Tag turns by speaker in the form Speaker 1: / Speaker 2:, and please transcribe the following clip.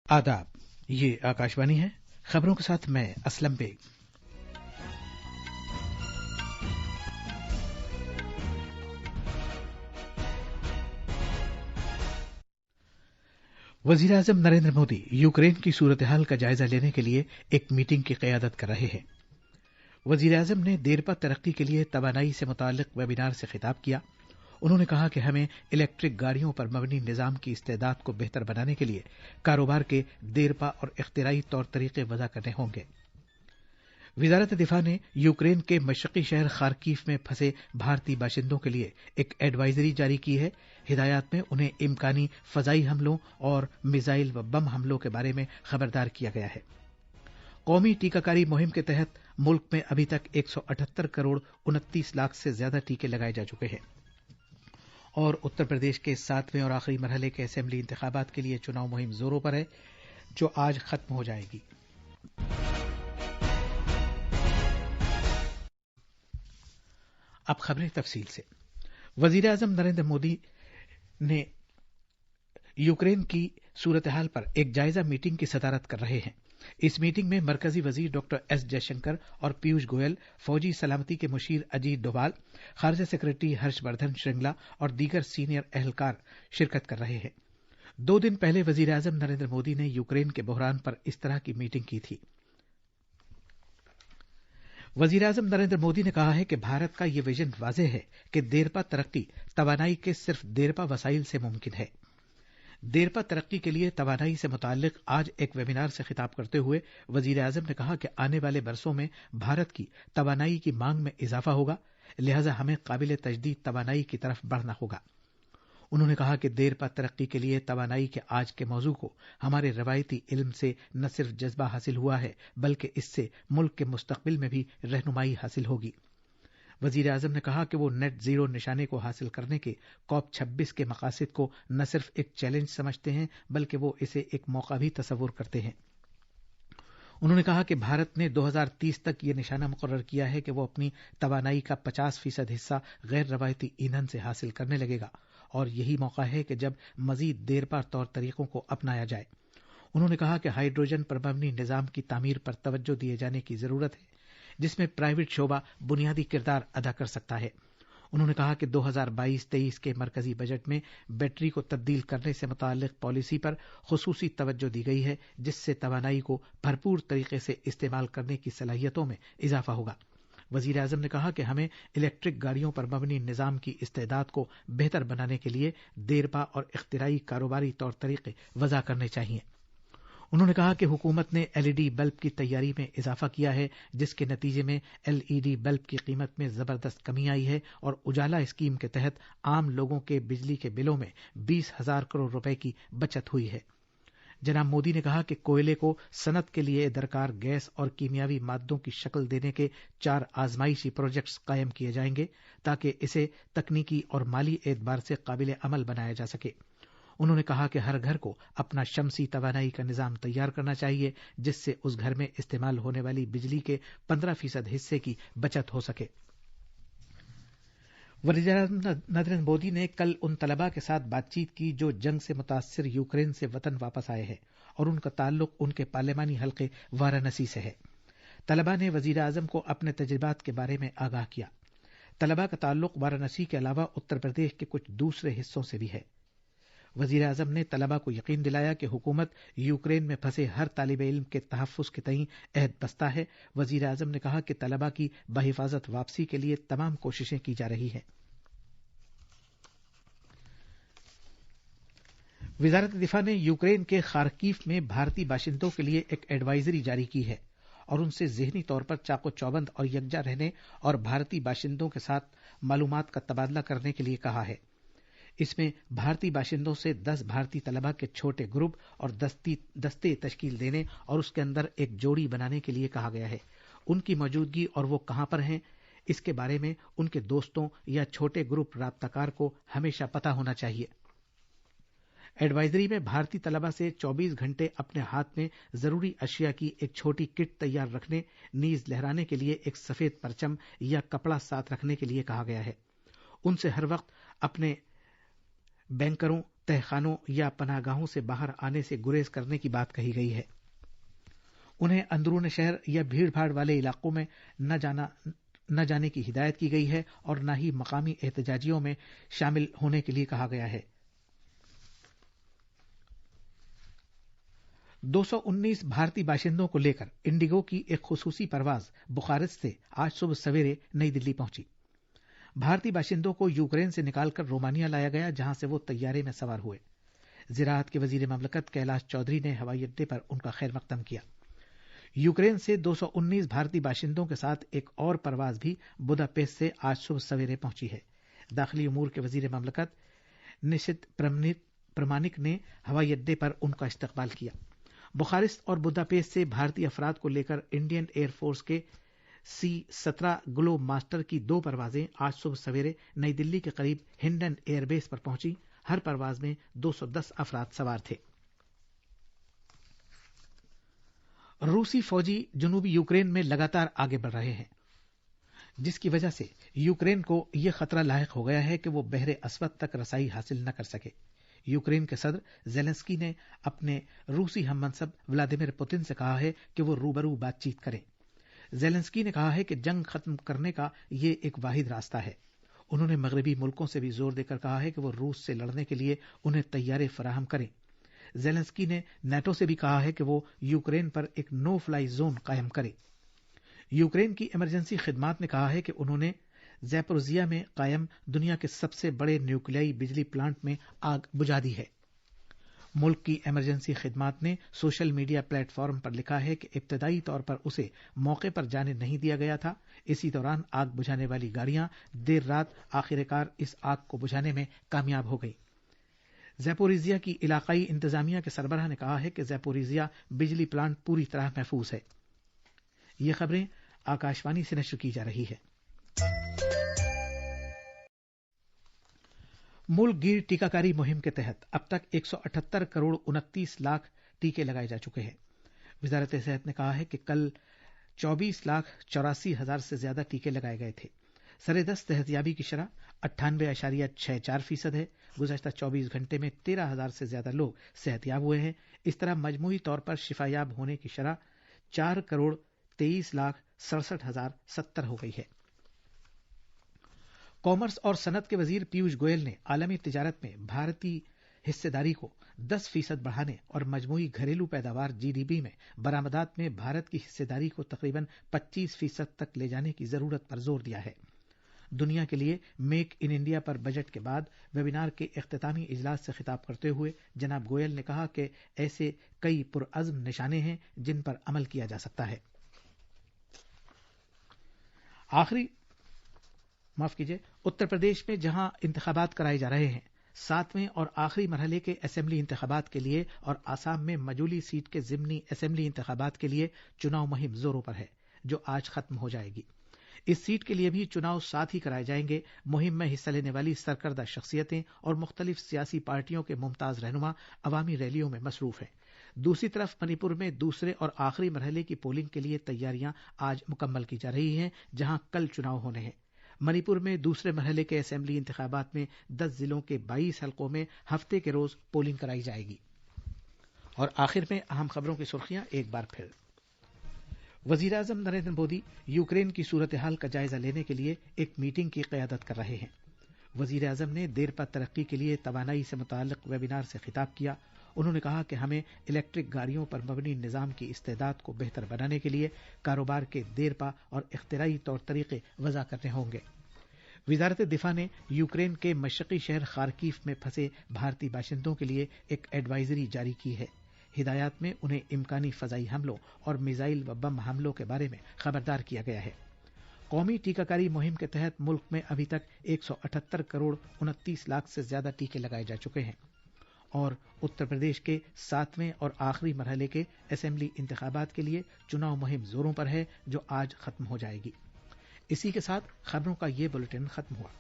Speaker 1: आदाब, ये आकाशवाणी है। खबरों के साथ मैं असलम बेग। वजीर आजम नरेंद्र मोदी यूक्रेन की सूरत हाल का जायजा लेने के लिए एक मीटिंग की क़यादत कर रहे हैं। वजीर आजम ने देरपा तरक्की के लिए तवानाई से मुताल्लिक वेबिनार से खिताब किया। उन्होंने कहा कि हमें इलेक्ट्रिक गाड़ियों पर मबनी निजाम की इस्तेदाद को बेहतर बनाने के लिए कारोबार के देरपा और इख्तिराई तौर तरीके वज़ा करने होंगे। वजारत दिफा ने यूक्रेन के मशरकी शहर खार्कीव में फंसे भारतीय बाशिंदों के लिए एक एडवाइजरी जारी की है। हिदायत में उन्हें इम्कानी फजाई हमलों और मिसाइल व बम हमलों के बारे में खबरदार किया गया है। कौमी टीकाकारी मुहिम के तहत मुल्क में अभी तक 178 करोड़ 29 लाख से ज्यादा टीके लगाए जा चुके हैं और उत्तर प्रदेश के 7वें और आखिरी मरहले के असेंबली इंतखाबात के लिए चुनाव मुहिम जोरों पर है, जो आज खत्म हो जाएगी। अब खबरें तफसील से। वजीर आजम नरेंद्र मोदी ने यूक्रेन की सूरत हाल पर एक जायजा मीटिंग की सदारत कर रहे हैं। इस मीटिंग में मरकजी वजीर डॉक्टर एस जयशंकर और पीयूष गोयल, फौजी सलामती के मुशीर अजीत डोभाल, खारजा सेक्रेटरी हर्षवर्धन श्रृंगला और दीगर सीनियर अहलकार शिरकत कर रहे हैं। 2 दिन पहले वजीर आजम नरेंद्र मोदी ने यूक्रेन के बहरान पर इस तरह की मीटिंग की थी। वजीर आजम नरेंद्र मोदी ने कहा है कि भारत का यह विजन वाज़ेह है कि देरपा तरक्की तवानाई के सिर्फ देरपा वसाइल से मुमकिन है। देरपा तरक्की के लिए तवानाई से मुताल्लिक आज एक वेबिनार से खिताब करते हुए वजीर आजम ने कहा कि आने वाले बरसों में भारत की तवानाई की मांग में इजाफा होगा, लिहाजा हमें काबिल तजदीद तवानाई की तरफ बढ़ना होगा। उन्होंने कहा कि देरपा तरक्की के लिए तवानाई के आज के मौजू को हमारे रवायती इल्म से न सिर्फ जज्बा हासिल हुआ है, बल्कि इससे मुल्क के मुस्तकबिल में भी रहनुमाई हासिल होगी। वजीर आजम ने कहा कि वो नेट जीरो निशाने को हासिल करने के COP 26 के मकासद को न सिर्फ एक चैलेंज समझते हैं, बल्कि वो इसे एक मौका भी तस्वुर करते हैं। उन्होंने कहा कि भारत ने 2030 तक ये निशाना मुकर्रर किया है कि वो अपनी तवानाई का 50% हिस्सा गैर रवायती ईंधन से हासिल करने लगेगा और यही मौका है कि जब मजीद देरपा तौर तरीकों को अपनाया जाए। उन्होंने कहा कि हाइड्रोजन पर मबनी निजाम की तामीर पर तवज्जो दिए जाने की जरूरत है, जिसमें प्राइवेट शोबा बुनियादी किरदार अदा कर सकता है। उन्होंने कहा कि 2022-23 के मरकजी बजट में बैटरी को तब्दील करने से मुताल्लिक पॉलिसी पर खुसूसी तवज्जो दी गई है, जिससे तवानाई को भरपूर तरीके से इस्तेमाल करने की सलाहियतों में इजाफा होगा। वजीर आजम ने कहा कि हमें इलेक्ट्रिक गाड़ियों पर मबनी निजाम की इस्तेदाद को बेहतर बनाने के लिए देरपा और इख्तिराई कारोबारी तौर तरीके वज़ा करने चाहिए। उन्होंने कहा कि हुकूमत ने LED बल्ब की तैयारी में इजाफा किया है, जिसके नतीजे में LED बल्ब की कीमत में जबरदस्त कमी आई है और उजाला स्कीम के तहत आम लोगों के बिजली के बिलों में 20,000 करोड़ रुपए की बचत हुई है। जनाब मोदी ने कहा कि कोयले को सनत के लिए दरकार गैस और कीमियावी मादों की शक्ल देने के 4 आजमाइशी प्रोजेक्ट्स कायम किए जाएंगे, ताकि इसे तकनीकी और माली एतबार से काबिल अमल बनाया जा सके। उन्होंने कहा कि हर घर को अपना शमसी तवानाई का निजाम तैयार करना चाहिए, जिससे उस घर में इस्तेमाल होने वाली बिजली के 15% हिस्से की बचत हो सके। वजीर आज़म नरेंद्र मोदी ने कल उन तलबा के साथ बातचीत की जो जंग से मुतासिर यूक्रेन से वतन वापस आए हैं और उनका ताल्लुक उनके पार्लिमानी हल्के वाराणसी से है। तलबा ने वजीर आज़म को अपने तजुर्बात के बारे में आगाह किया। तलबा का ताल्लुक वाराणसी के अलावा उत्तर प्रदेश के कुछ दूसरे हिस्सों से भी है। वजीर आज़म ने तलबा को यकीन दिलाया कि हुकूमत यूक्रेन में फंसे हर तालिब इल्म के तहफ़्फ़ुज़ के तईं अहद बस्ता है। वजीर आज़म ने कहा कि तलबा की बहिफाजत वापसी के लिए तमाम कोशिशें की जा रही हैं। वजारत दिफा ने यूक्रेन के खार्कीव में भारतीय बाशिंदों के लिए एक एडवाइजरी जारी की है और उनसे ज़हनी तौर पर चाको चौबंद और यकजा रहने और भारतीय बाशिंदों के साथ मालूमात का तबादला करने के लिए कहा है। इसमें भारतीय बाशिंदों से 10 भारतीय तलबा के छोटे ग्रुप और दस्ते तश्कील देने और उसके अंदर एक जोड़ी बनाने के लिए कहा गया है। उनकी मौजूदगी और वो कहां पर हैं, इसके बारे में उनके दोस्तों या छोटे ग्रुप राब्ताकार को हमेशा पता होना चाहिए। एडवाइजरी में भारतीय तलबा से 24 घंटे अपने हाथ में जरूरी अशिया की एक छोटी किट तैयार रखने, नीज लहराने के लिए एक सफेद परचम या कपड़ा साथ रखने के लिए कहा गया है। उनसे हर वक्त अपने बैंकरों, तहखानों या पनाहगाहों से बाहर आने से गुरेज करने की बात कही गई है। उन्हें अंदरून शहर या भीड़ भाड़ वाले इलाकों में न जाने की हिदायत की गई है और न ही मकामी एहतजाजियों में शामिल होने के लिए कहा गया है। 219 भारतीय बाशिंदों को लेकर इंडिगो की एक खुसूसी परवाज बुखारेस्ट से आज सुबह सवेरे नई दिल्ली पहुंची। भारतीय बाशिंदों को यूक्रेन से निकालकर रोमानिया लाया गया, जहां से वो तैयारे में सवार हुए। ज़राअत के वजीर ममलकत कैलाश चौधरी ने हवाई अड्डे पर उनका खैर मकदम किया। यूक्रेन से 219 भारतीय बाशिंदों के साथ एक और परवाज भी बुदापेस्ट से आज सुबह सवेरे पहुंची है। दाखिली उमूर के वजीर ममलकत निशित प्रमाणिक ने हवाई अड्डे पर उनका इस्तकबाल किया। बुखारेस्ट और बुदापेस्ट से भारतीय अफराद को लेकर इंडियन एयरफोर्स के C-17 ग्लोब मास्टर की 2 परवाजें आज सुबह सवेरे नई दिल्ली के करीब हिंडन एयरबेस पर पहुंची। हर परवाज में 210 अफराद सवार थे। रूसी फौजी जनूबी यूक्रेन में लगातार आगे बढ़ रहे हैं, जिसकी वजह से यूक्रेन को यह खतरा लायक हो गया है कि वो बहरे अस्वद तक रसाई हासिल न कर सके। यूक्रेन के सदर जेलेंस्की ने अपने रूसी हममनसब व्लादिमीर पुतिन से कहा है कि वो रूबरू बातचीत करें। जेलेंस्की ने कहा है कि जंग खत्म करने का ये एक वाहिद रास्ता है। उन्होंने मगरबी मुल्कों से भी जोर देकर कहा है कि वो रूस से लड़ने के लिए उन्हें तैयारी फराहम करें। जेलेंस्की ने नाटो से भी कहा है कि वो यूक्रेन पर एक नो फ्लाई जोन कायम करे। यूक्रेन की इमरजेंसी खिदमात ने कहा है कि उन्होंने ज़ैपोरिज़िया में कायम दुनिया के सबसे बड़े न्यूक्लियाई बिजली प्लांट में आग बुझा दी है। मुल्क की इमरजेंसी खिदमात ने सोशल मीडिया प्लेटफॉर्म पर लिखा है कि इब्तदाई तौर पर उसे मौके पर जाने नहीं दिया गया था। इसी दौरान आग बुझाने वाली गाड़ियां देर रात आखिरकार इस आग को बुझाने में कामयाब हो गई। ज़ैपोरिज़िया की इलाकाई इंतजामिया के सरबराह ने कहा है कि ज़ैपोरिज़िया बिजली प्लांट पूरी तरह महफूज है। ये खबरें आकाशवाणी से नश्र की जा रही है। मुल्क गिर टीकाकारी मुहिम के तहत अब तक 178 करोड़ 29 लाख टीके लगाए जा चुके हैं। वजारत सेहत ने कहा है कि कल 24,84,000 से ज्यादा टीके लगाए गए थे। सरेदस्त सेहतयाबी की शरह 98.64% है। गुज़श्ता 24 घंटे में 13,000 से ज्यादा लोग सेहतयाब हुए हैं। इस तरह मजमूई तौर पर शिफायाब होने की शरह 4,23,67,070 हो गई है। कॉमर्स और सनत के वजीर पीयूष गोयल ने आलमी तिजारत में भारतीय हिस्सेदारी को 10% बढ़ाने और मजमूई घरेलू पैदावार GDP में बरामदात में भारत की हिस्सेदारी को तकरीबन 25% तक ले जाने की जरूरत पर जोर दिया है। दुनिया के लिए मेक इन इंडिया पर बजट के बाद वेबिनार के इख्तितामी इजलास से खिताब करते हुए जनाब गोयल ने कहा कि ऐसे कई पुरअज़्म निशाने हैं जिन पर अमल किया जा सकता है। उत्तर प्रदेश में जहां इंतखाबात कराए जा रहे हैं, 7वें और आखिरी मरहले के असेंबली इंतखाबात के लिए और आसाम में मजूली सीट के ज़िमनी असेंबली इंतखाबात के लिए चुनाव मुहिम जोरों पर है, जो आज खत्म हो जाएगी। इस सीट के लिए भी चुनाव साथ ही कराए जाएंगे। मुहिम में हिस्सा लेने वाली सरकर्दा शख्सियतें और मुख्तलिफ सियासी पार्टियों के मुमताज रहनुमा अवामी रैलियों में मसरूफ हैं। दूसरी तरफ मणिपुर में दूसरे और आखिरी मरहले की पोलिंग के लिए तैयारियां आज मुकम्मल की जा रही हैं, जहां कल चुनाव होने हैं। मणिपुर में दूसरे मरहले के असेंबली इंतखाबात में 10 जिलों के 22 हलकों में हफ्ते के रोज पोलिंग कराई जाएगी। और आखिर में अहम खबरों की सुर्खियां एक बार फिर। वजीर आजम नरेंद्र मोदी यूक्रेन की सूरत हाल का जायजा लेने के लिए एक मीटिंग की क़यादत कर रहे हैं। वजीर आजम ने देरपा तरक्की के लिए तवानाई से मुताल्लिक वेबिनार से खिताब किया। उन्होंने कहा कि हमें इलेक्ट्रिक गाड़ियों पर मबनी निज़ाम की इस्तेदाद को बेहतर बनाने के लिए कारोबार के देरपा और इख्तिराई तौर तरीके वज़ा करने होंगे। वजारत दिफा ने यूक्रेन के मशरक़ी शहर खारकीफ में फंसे भारतीय बाशिंदों के लिए एक एडवाइजरी जारी की है। हिदायत में उन्हें इम्कानी फ़ज़ाई हमलों और मिसाइल व बम हमलों के बारे में खबरदार किया गया है। कौमी टीकाकारी मुहिम के तहत मुल्क में अभी तक 178 करोड़ 29 लाख से ज्यादा टीके लगाए जा चुके हैं और उत्तर प्रदेश के 7वें और आखिरी मरहले के असेंबली इंतखाबात के लिए चुनाव मुहिम जोरों पर है, जो आज खत्म हो जाएगी। इसी के साथ खबरों का ये बुलेटिन खत्म हुआ।